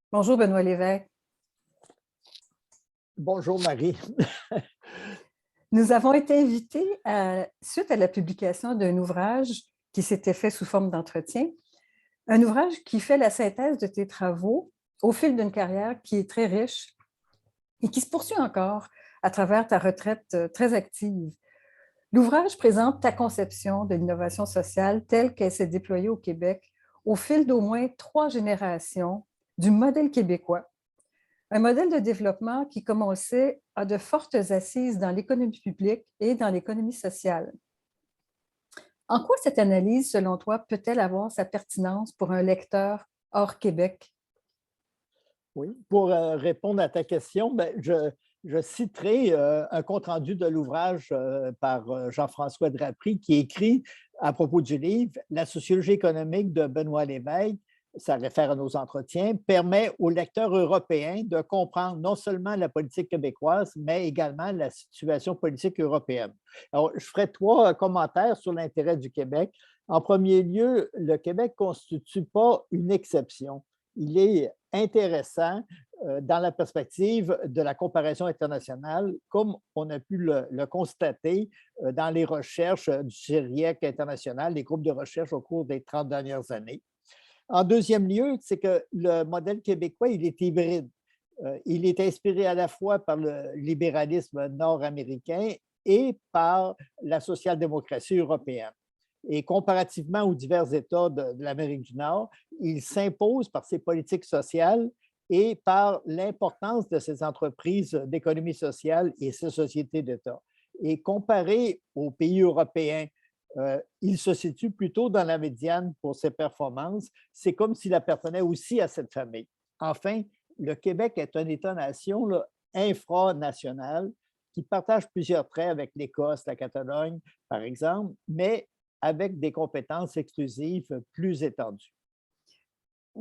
Bonjour Benoît Lévesque. Bonjour Marie. Nous avons été invités suite à la publication d'un ouvrage qui s'était fait sous forme d'entretien, un ouvrage qui fait la synthèse de tes travaux au fil d'une carrière qui est très riche et qui se poursuit encore à travers ta retraite très active. L'ouvrage présente ta conception de l'innovation sociale telle qu'elle s'est déployée au Québec au fil d'au moins 3 générations du modèle québécois. Un modèle de développement qui, comme on le sait, a de fortes assises dans l'économie publique et dans l'économie sociale. En quoi cette analyse, selon toi, peut-elle avoir sa pertinence pour un lecteur hors Québec? Oui, pour répondre à ta question, je citerai un compte-rendu de l'ouvrage par Jean-François Drapry qui écrit à propos du livre La sociologie économique de Benoît Lévesque, ça réfère à nos entretiens, permet aux lecteurs européens de comprendre non seulement la politique québécoise, mais également la situation politique européenne. Alors, je ferai 3 commentaires sur l'intérêt du Québec. En premier lieu, le Québec ne constitue pas une exception. Il est intéressant dans la perspective de la comparaison internationale, comme on a pu le constater dans les recherches du CIRIEC international, les groupes de recherche au cours des 30 dernières années. En deuxième lieu, c'est que le modèle québécois, il est hybride. Il est inspiré à la fois par le libéralisme nord-américain et par la social-démocratie européenne. Et comparativement aux divers États de l'Amérique du Nord, il s'impose par ses politiques sociales et par l'importance de ces entreprises d'économie sociale et ces sociétés d'État. Et comparé aux pays européens, il se situe plutôt dans la médiane pour ses performances. C'est comme s'il appartenait aussi à cette famille. Enfin, le Québec est un État-nation infranational qui partage plusieurs traits avec l'Écosse, la Catalogne, par exemple, mais avec des compétences exclusives plus étendues.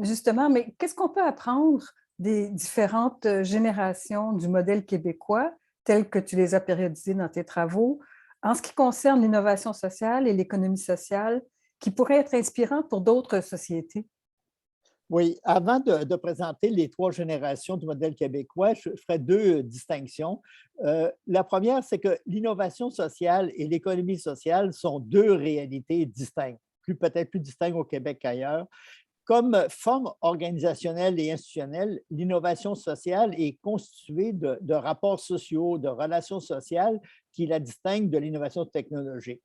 Justement, mais qu'est-ce qu'on peut apprendre des différentes générations du modèle québécois, tel que tu les as périodisés dans tes travaux, en ce qui concerne l'innovation sociale et l'économie sociale, qui pourrait être inspirant pour d'autres sociétés? Oui, avant de présenter les 3 générations du modèle québécois, je ferai 2 distinctions. La première, c'est que l'innovation sociale et l'économie sociale sont 2 réalités distinctes, peut-être plus distinctes au Québec qu'ailleurs. Comme forme organisationnelle et institutionnelle, l'innovation sociale est constituée de rapports sociaux, de relations sociales qui la distinguent de l'innovation technologique.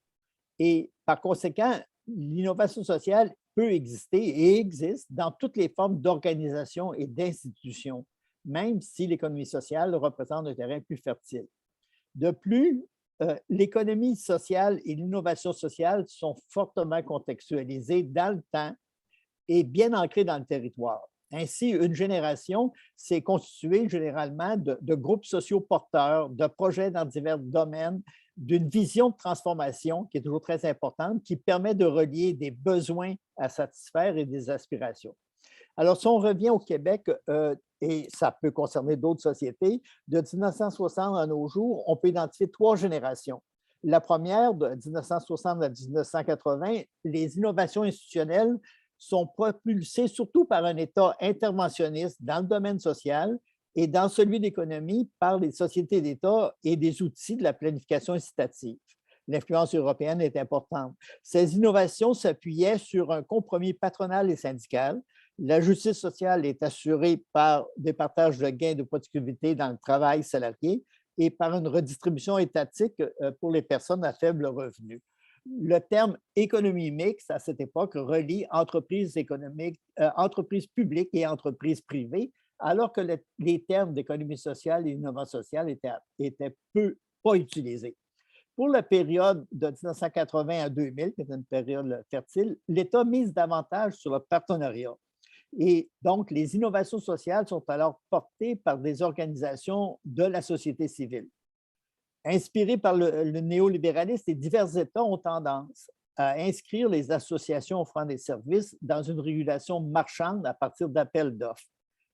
Et par conséquent, l'innovation sociale peut exister et existe dans toutes les formes d'organisation et d'institutions, même si l'économie sociale représente un terrain plus fertile. De plus, l'économie sociale et l'innovation sociale sont fortement contextualisées dans le temps et bien ancrées dans le territoire. Ainsi, une génération s'est constituée généralement de groupes sociaux porteurs, de projets dans divers domaines, d'une vision de transformation qui est toujours très importante, qui permet de relier des besoins à satisfaire et des aspirations. Alors, si on revient au Québec, et ça peut concerner d'autres sociétés, de 1960 à nos jours, on peut identifier 3 générations. La première, de 1960 à 1980, les innovations institutionnelles sont propulsées surtout par un État interventionniste dans le domaine social et dans celui de l'économie par les sociétés d'État et des outils de la planification incitative. L'influence européenne est importante. Ces innovations s'appuyaient sur un compromis patronal et syndical. La justice sociale est assurée par des partages de gains de productivité dans le travail salarié et par une redistribution étatique pour les personnes à faible revenu. Le terme économie mixte, à cette époque, relie entreprises économiques, entreprises publiques et entreprises privées, alors que les termes d'économie sociale et d'innovation sociale étaient pas utilisés. Pour la période de 1980 à 2000, qui est une période fertile, l'État mise davantage sur le partenariat. Et donc, les innovations sociales sont alors portées par des organisations de la société civile. Inspirés par le néolibéralisme, les divers États ont tendance à inscrire les associations offrant des services dans une régulation marchande à partir d'appels d'offres.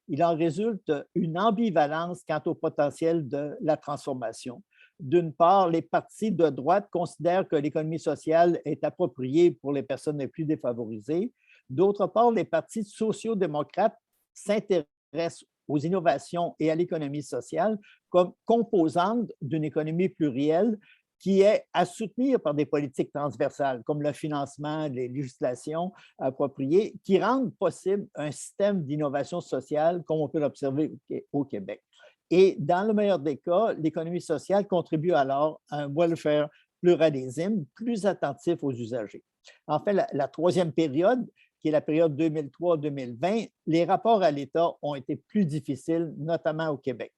Il en résulte une ambivalence quant au potentiel de la transformation. D'une part, les partis de droite considèrent que l'économie sociale est appropriée pour les personnes les plus défavorisées. D'autre part, les partis sociaux-démocrates s'intéressent s'intéresse aux innovations et à l'économie sociale comme composante d'une économie plurielle qui est à soutenir par des politiques transversales, comme le financement, les législations appropriées, qui rendent possible un système d'innovation sociale comme on peut l'observer au Québec. Et dans le meilleur des cas, l'économie sociale contribue alors à un welfare pluralisme plus attentif aux usagers. Enfin, la troisième période, qui est la période 2003-2020, les rapports à l'État ont été plus difficiles, notamment au Québec.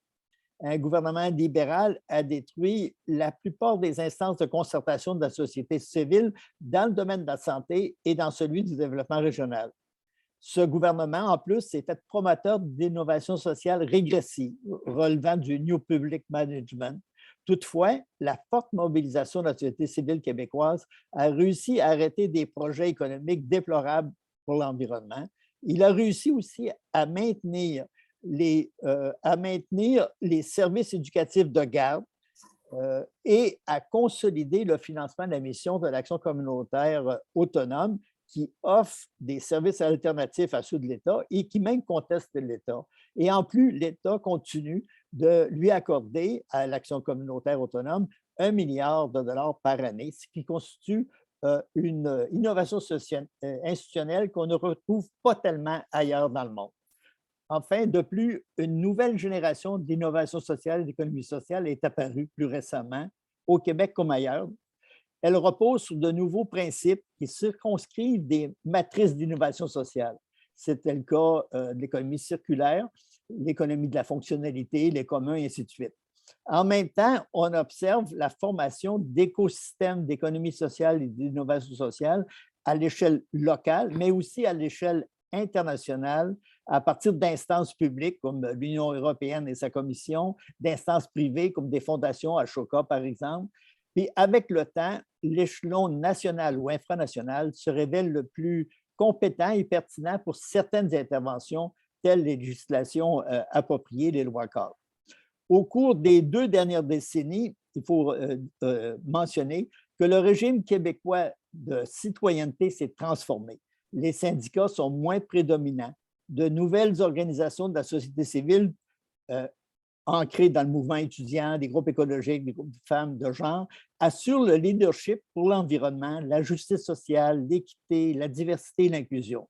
Un gouvernement libéral a détruit la plupart des instances de concertation de la société civile dans le domaine de la santé et dans celui du développement régional. Ce gouvernement, en plus, s'est fait promoteur d'innovation sociale régressive, relevant du New Public Management. Toutefois, la forte mobilisation de la société civile québécoise a réussi à arrêter des projets économiques déplorables pour l'environnement. Il a réussi aussi à maintenir les services éducatifs de garde et à consolider le financement de la mission de l'action communautaire autonome qui offre des services alternatifs à ceux de l'État et qui même conteste l'État. Et en plus, l'État continue de lui accorder à l'action communautaire autonome 1 milliard de dollars par année, ce qui constitue une innovation institutionnelle qu'on ne retrouve pas tellement ailleurs dans le monde. Enfin, de plus, une nouvelle génération d'innovation sociale et d'économie sociale est apparue plus récemment, au Québec comme ailleurs. Elle repose sur de nouveaux principes qui circonscrivent des matrices d'innovation sociale. C'était le cas de l'économie circulaire, l'économie de la fonctionnalité, les communs, et ainsi de suite. En même temps, on observe la formation d'écosystèmes d'économie sociale et d'innovation sociale à l'échelle locale, mais aussi à l'échelle internationale, à partir d'instances publiques comme l'Union européenne et sa commission, d'instances privées comme des fondations, Ashoka par exemple. Puis avec le temps, l'échelon national ou infranational se révèle le plus compétent et pertinent pour certaines interventions, telles les législations appropriées, les lois cadres. Au cours des 2 dernières décennies, il faut mentionner que le régime québécois de citoyenneté s'est transformé. Les syndicats sont moins prédominants. De nouvelles organisations de la société civile ancrées dans le mouvement étudiant, des groupes écologiques, des groupes de femmes de genre, assurent le leadership pour l'environnement, la justice sociale, l'équité, la diversité et l'inclusion.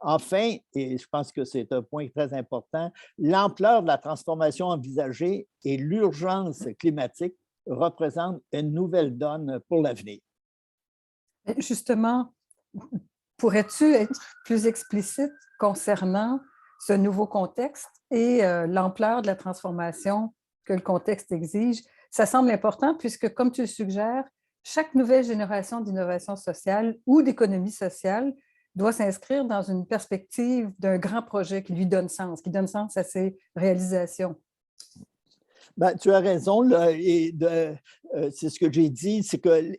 Enfin, et je pense que c'est un point très important, l'ampleur de la transformation envisagée et l'urgence climatique représentent une nouvelle donne pour l'avenir. Justement, pourrais-tu être plus explicite concernant ce nouveau contexte et l'ampleur de la transformation que le contexte exige? Ça semble important puisque, comme tu le suggères, chaque nouvelle génération d'innovation sociale ou d'économie sociale doit s'inscrire dans une perspective d'un grand projet qui lui donne sens, qui donne sens à ses réalisations. Ben, tu as raison, c'est ce que j'ai dit, c'est que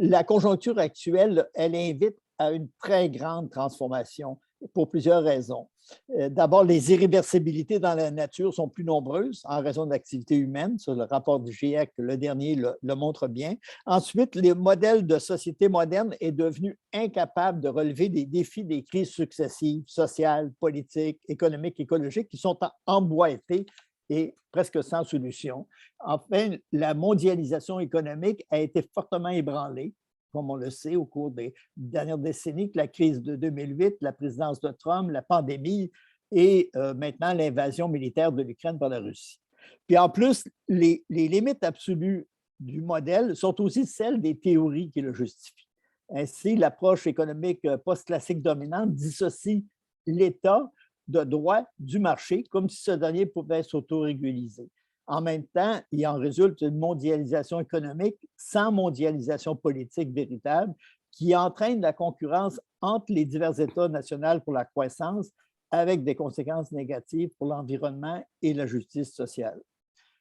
la conjoncture actuelle, elle invite à une très grande transformation pour plusieurs raisons. D'abord, les irréversibilités dans la nature sont plus nombreuses en raison de l'activité humaine. Sur le rapport du GIEC, le dernier le montre bien. Ensuite, les modèles de société moderne est devenu incapable de relever des défis des crises successives, sociales, politiques, économiques, écologiques, qui sont emboîtés et presque sans solution. Enfin, la mondialisation économique a été fortement ébranlée, comme on le sait, au cours des dernières décennies, la crise de 2008, la présidence de Trump, la pandémie et maintenant l'invasion militaire de l'Ukraine par la Russie. Puis en plus, les limites absolues du modèle sont aussi celles des théories qui le justifient. Ainsi, l'approche économique post-classique dominante dissocie l'État de droit du marché, comme si ce dernier pouvait s'autoréguliser. En même temps, il en résulte une mondialisation économique sans mondialisation politique véritable qui entraîne la concurrence entre les divers États nationaux pour la croissance avec des conséquences négatives pour l'environnement et la justice sociale.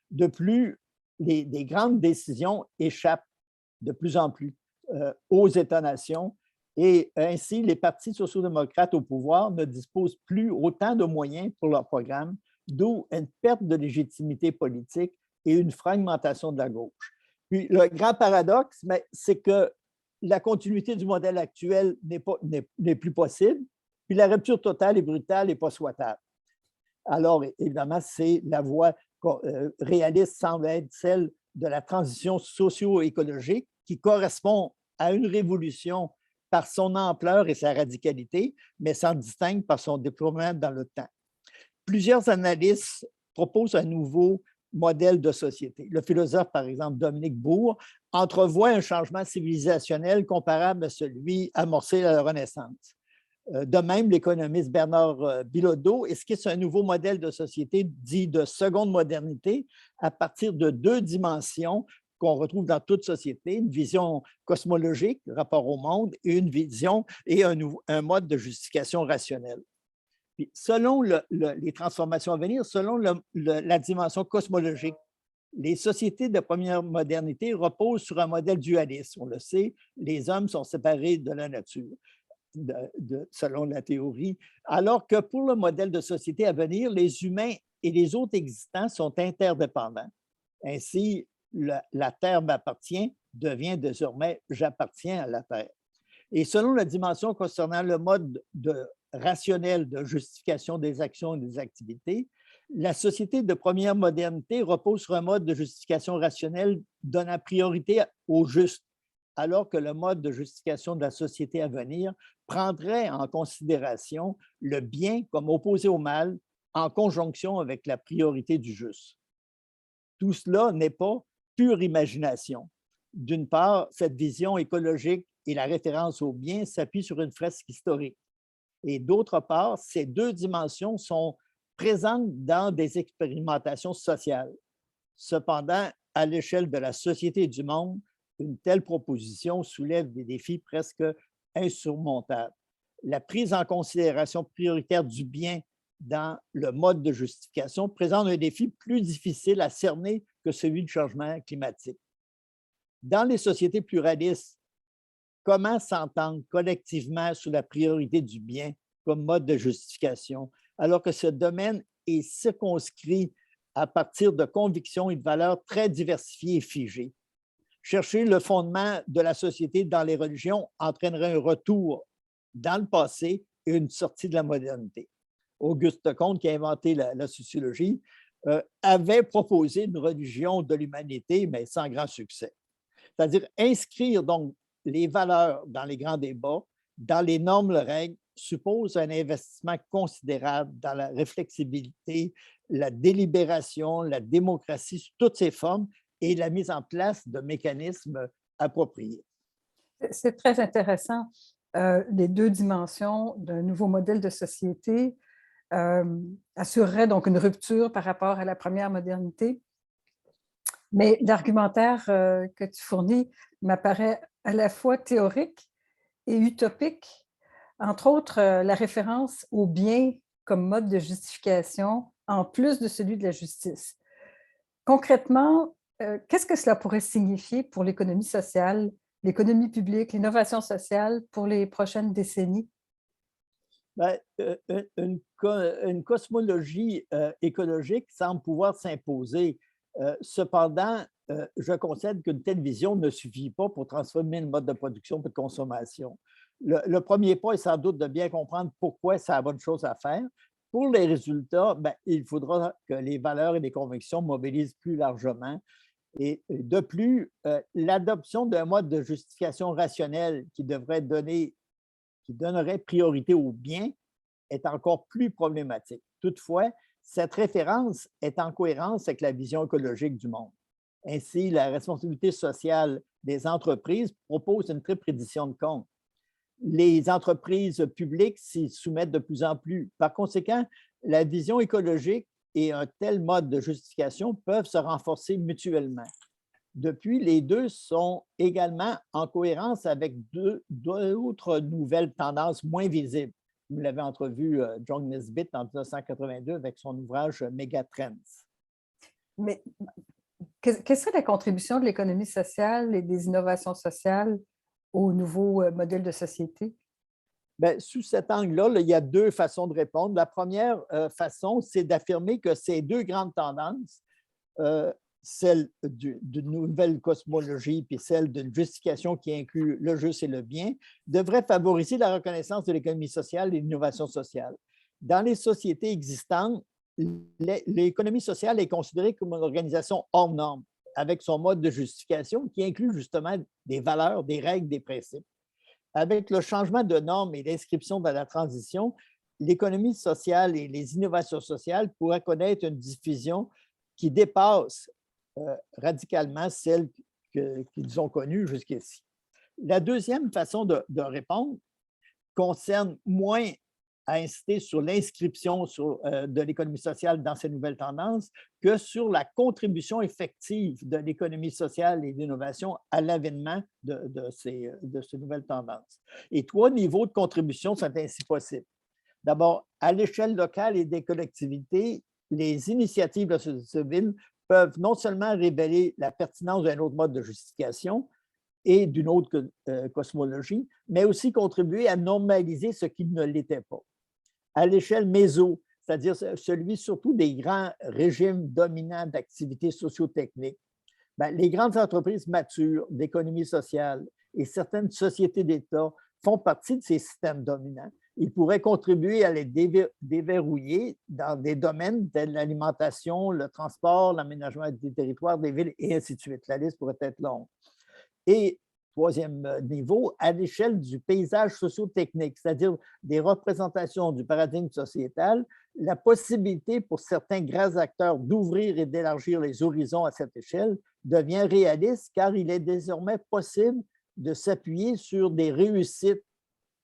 De plus, des grandes décisions échappent de plus en plus aux États-nations et ainsi, les partis sociaux-démocrates au pouvoir ne disposent plus autant de moyens pour leur programme, d'où une perte de légitimité politique et une fragmentation de la gauche. Puis le grand paradoxe, c'est que la continuité du modèle actuel n'est plus possible, puis la rupture totale et brutale n'est pas souhaitable. Alors, évidemment, c'est la voie réaliste semble être celle de la transition socio-écologique qui correspond à une révolution par son ampleur et sa radicalité, mais s'en distingue par son déploiement dans le temps. Plusieurs analystes proposent un nouveau modèle de société. Le philosophe, par exemple, Dominique Bourg, entrevoit un changement civilisationnel comparable à celui amorcé à la Renaissance. De même, l'économiste Bernard Bilodeau esquisse un nouveau modèle de société dit de seconde modernité à partir de deux dimensions qu'on retrouve dans toute société, une vision cosmologique, rapport au monde, et une vision et un mode de justification rationnelle. Puis, selon les transformations à venir, selon la dimension cosmologique, les sociétés de première modernité reposent sur un modèle dualiste. On le sait, les hommes sont séparés de la nature, selon la théorie, alors que pour le modèle de société à venir, les humains et les autres existants sont interdépendants. Ainsi, la Terre m'appartient devient désormais j'appartiens à la Terre. Et selon la dimension concernant le mode rationnel de justification des actions et des activités, la société de première modernité repose sur un mode de justification rationnelle donnant priorité au juste, alors que le mode de justification de la société à venir prendrait en considération le bien comme opposé au mal en conjonction avec la priorité du juste. Tout cela n'est pas pure imagination. D'une part, cette vision écologique et la référence au bien s'appuient sur une fresque historique. Et d'autre part, ces deux dimensions sont présentes dans des expérimentations sociales. Cependant, à l'échelle de la société et du monde, une telle proposition soulève des défis presque insurmontables. La prise en considération prioritaire du bien dans le mode de justification présente un défi plus difficile à cerner que celui du changement climatique. Dans les sociétés pluralistes, comment s'entendre collectivement sur la priorité du bien comme mode de justification, alors que ce domaine est circonscrit à partir de convictions et de valeurs très diversifiées et figées? Chercher le fondement de la société dans les religions entraînerait un retour dans le passé et une sortie de la modernité. Auguste Comte, qui a inventé la sociologie, avait proposé une religion de l'humanité, mais sans grand succès. C'est-à-dire inscrire donc les valeurs dans les grands débats, dans les normes, les règles, suppose un investissement considérable dans la réflexibilité, la délibération, la démocratie sous toutes ses formes et la mise en place de mécanismes appropriés. C'est très intéressant, les deux dimensions d'un nouveau modèle de société assurerait donc une rupture par rapport à la première modernité. Mais l'argumentaire que tu fournis m'apparaît à la fois théorique et utopique, entre autres la référence au bien comme mode de justification, en plus de celui de la justice. Concrètement, qu'est-ce que cela pourrait signifier pour l'économie sociale, l'économie publique, l'innovation sociale pour les prochaines décennies? Bien, une cosmologie écologique semble pouvoir s'imposer. Cependant, je concède qu'une telle vision ne suffit pas pour transformer le mode de production et de consommation. Le premier pas est sans doute de bien comprendre pourquoi c'est la bonne chose à faire. Pour les résultats, bien, il faudra que les valeurs et les convictions mobilisent plus largement. Et de plus, l'adoption d'un mode de justification rationnelle qui donnerait priorité au bien est encore plus problématique. Toutefois, cette référence est en cohérence avec la vision écologique du monde. Ainsi, la responsabilité sociale des entreprises propose une triple reddition de comptes. Les entreprises publiques s'y soumettent de plus en plus. Par conséquent, la vision écologique et un tel mode de justification peuvent se renforcer mutuellement. Depuis, les deux sont également en cohérence avec d'autres nouvelles tendances moins visibles. Vous l'avez entrevu John Nisbett en 1982 avec son ouvrage Megatrends. Mais quelle serait la contribution de l'économie sociale et des innovations sociales au nouveau modèle de société? Bien, sous cet angle-là, il y a deux façons de répondre. La première façon, c'est d'affirmer que ces deux grandes tendances, celle d'une nouvelle cosmologie puis celle d'une justification qui inclut le juste et le bien, devrait favoriser la reconnaissance de l'économie sociale et l'innovation sociale. Dans les sociétés existantes, l'économie sociale est considérée comme une organisation hors norme, avec son mode de justification qui inclut justement des valeurs, des règles, des principes. Avec le changement de normes et l'inscription dans la transition, l'économie sociale et les innovations sociales pourraient connaître une diffusion qui dépasse radicalement celle qu'ils ont connue jusqu'ici. La deuxième façon de répondre concerne moins à inciter sur l'inscription de l'économie sociale dans ces nouvelles tendances que sur la contribution effective de l'économie sociale et d'innovation à l'avènement de ces nouvelles tendances. Et 3 niveaux de contribution sont ainsi possibles. D'abord, à l'échelle locale et des collectivités, les initiatives de la société civile peuvent non seulement révéler la pertinence d'un autre mode de justification et d'une autre cosmologie, mais aussi contribuer à normaliser ce qui ne l'était pas. À l'échelle méso, c'est-à-dire celui surtout des grands régimes dominants d'activités socio-techniques, les grandes entreprises matures d'économie sociale et certaines sociétés d'État font partie de ces systèmes dominants. Ils pourraient contribuer à les déverrouiller dans des domaines tels l'alimentation, le transport, l'aménagement des territoires, des villes, et ainsi de suite. La liste pourrait être longue. Et troisième niveau, à l'échelle du paysage socio-technique, c'est-à-dire des représentations du paradigme sociétal, la possibilité pour certains grands acteurs d'ouvrir et d'élargir les horizons à cette échelle devient réaliste car il est désormais possible de s'appuyer sur des réussites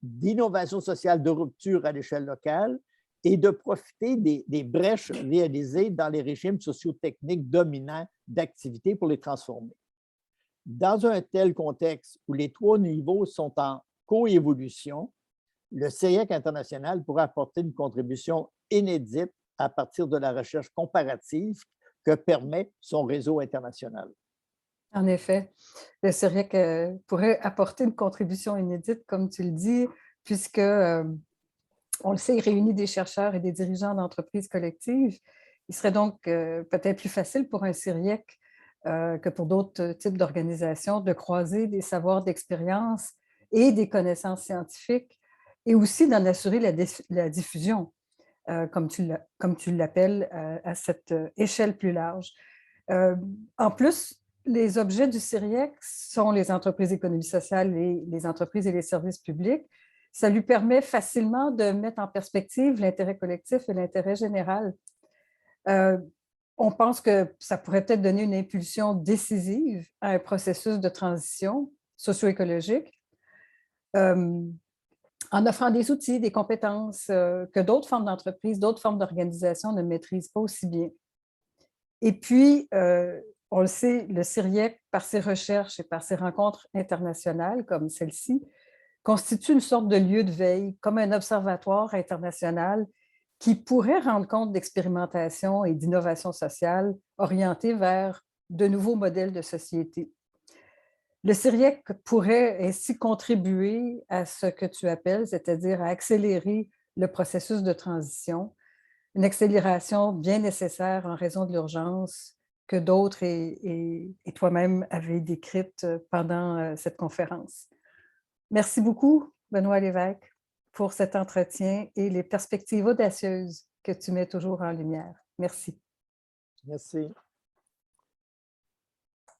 d'innovation sociale de rupture à l'échelle locale et de profiter des brèches réalisées dans les régimes socio-techniques dominants d'activité pour les transformer. Dans un tel contexte où les 3 niveaux sont en coévolution, le CIEC international pourrait apporter une contribution inédite à partir de la recherche comparative que permet son réseau international. En effet, le CIRIEC pourrait apporter une contribution inédite, comme tu le dis, puisque, on le sait, il réunit des chercheurs et des dirigeants d'entreprises collectives. Il serait donc peut-être plus facile pour un CIRIEC que pour d'autres types d'organisations de croiser des savoirs d'expérience et des connaissances scientifiques et aussi d'en assurer la diffusion, comme tu l'appelles, à cette échelle plus large. En plus, les objets du CIRIEC sont les entreprises d'économie sociale et les entreprises et les services publics. Ça lui permet facilement de mettre en perspective l'intérêt collectif et l'intérêt général. On pense que ça pourrait peut-être donner une impulsion décisive à un processus de transition socio-écologique en offrant des outils, des compétences que d'autres formes d'entreprises, d'autres formes d'organisations ne maîtrisent pas aussi bien. Et puis, on le sait, le CIRIEC, par ses recherches et par ses rencontres internationales comme celle-ci, constitue une sorte de lieu de veille, comme un observatoire international qui pourrait rendre compte d'expérimentation et d'innovation sociale orientées vers de nouveaux modèles de société. Le CIRIEC pourrait ainsi contribuer à ce que tu appelles, c'est-à-dire à accélérer le processus de transition, une accélération bien nécessaire en raison de l'urgence que d'autres et toi-même avez décrite pendant cette conférence. Merci beaucoup, Benoît Lévesque, pour cet entretien et les perspectives audacieuses que tu mets toujours en lumière. Merci. Merci.